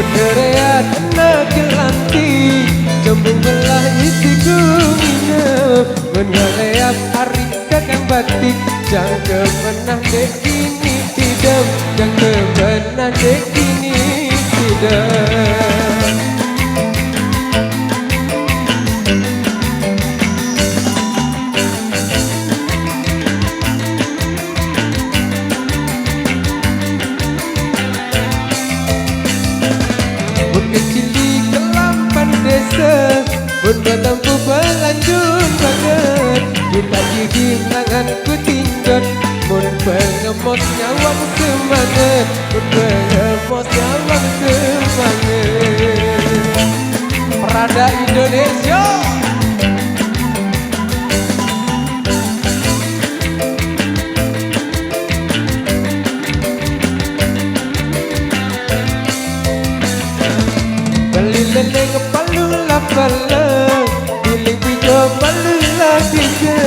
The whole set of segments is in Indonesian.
Beneran anak gelanti Jembung belah isi gumina Menghaleap hari kakang batik Jangan kemenah dek ini tidak Jangan kemenah dek ini tidak Bunda tempuh pelanjun banget Kita kehilangan ku tinjot Mun pengemos nyawang semangat Mun pengemos nyawang semangat Prada Indonesia Beli lele kepalu lapala Biling pijo palu lagi ke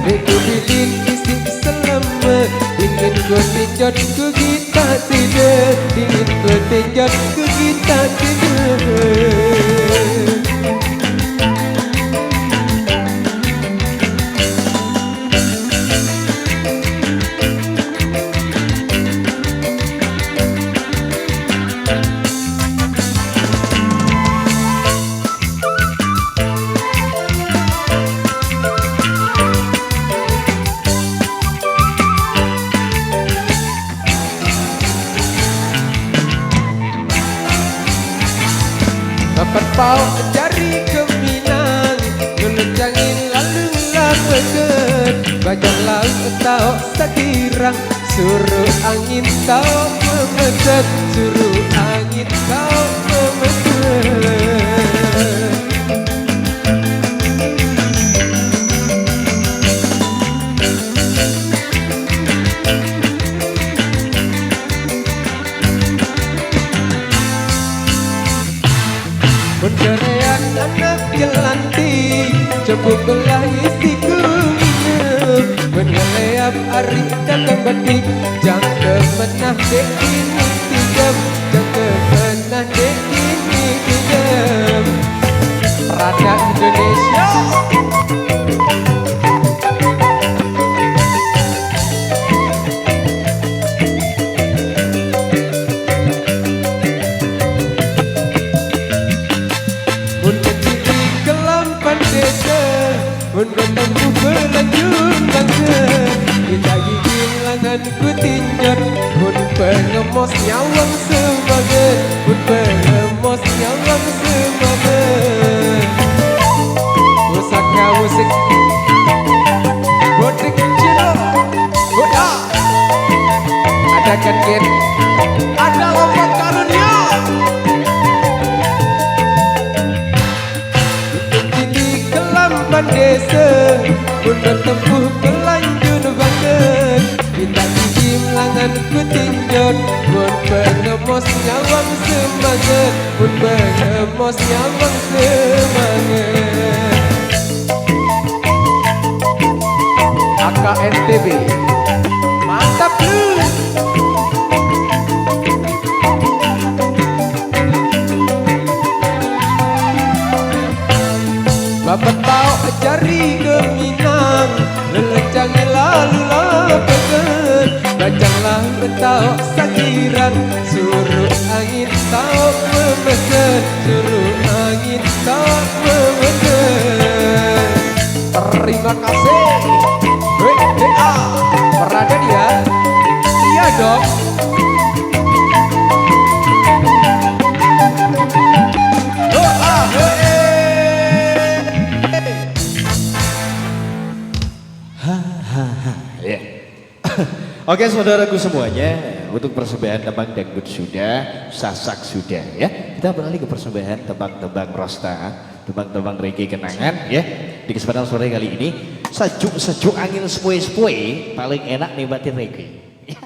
Deku bilin isi selamat Ingin ku tinjot ku kita tidak Ingin ku tinjot ku kita tidak Dapat pau jari keminang Ngelenjangin lalu lapeket Bajang laut tau sakirang Suruh angin tau memetet Suruh angin tau memetet Menderean anak gelanti Cepuk belah isi kumina Menghaleap ari kakang batik Jangan kemenah dek ini tidak Jangan kemenah dek ini tidak Prada Indonesia Bunda tempuh pelanjun banget Kita kehilangan ku tinjot Mun pengemos nyawang semangat Mun pengemos nyawang semangat Pusaka musik Bodik Cino Boda Ada kan gen Ada lompat karunia Desa Bunda tempuh pelanjun banget Kita kehilangan ku tinjot Mun pengemos nyawang semangat Mun pengemos nyawang semangat AKNTB Mantap lu Bapak tau jari keminang Lelenjangin lalu lapeket Bajanglah tau sakiran Suruh angin tau memeset Suruh angin tau memeset Terima kasih WDA Berada dia Iya dong Oke saudaraku semuanya, untuk persembahan tembang dangdut sudah, sasak sudah ya. Kita beralih ke persembahan tembang-tembang rosta, tembang-tembang reggae kenangan ya. Di kesempatan sore kali ini, sejuk-sejuk angin sepoi-sepoi paling enak nikmatin reggae. Ya,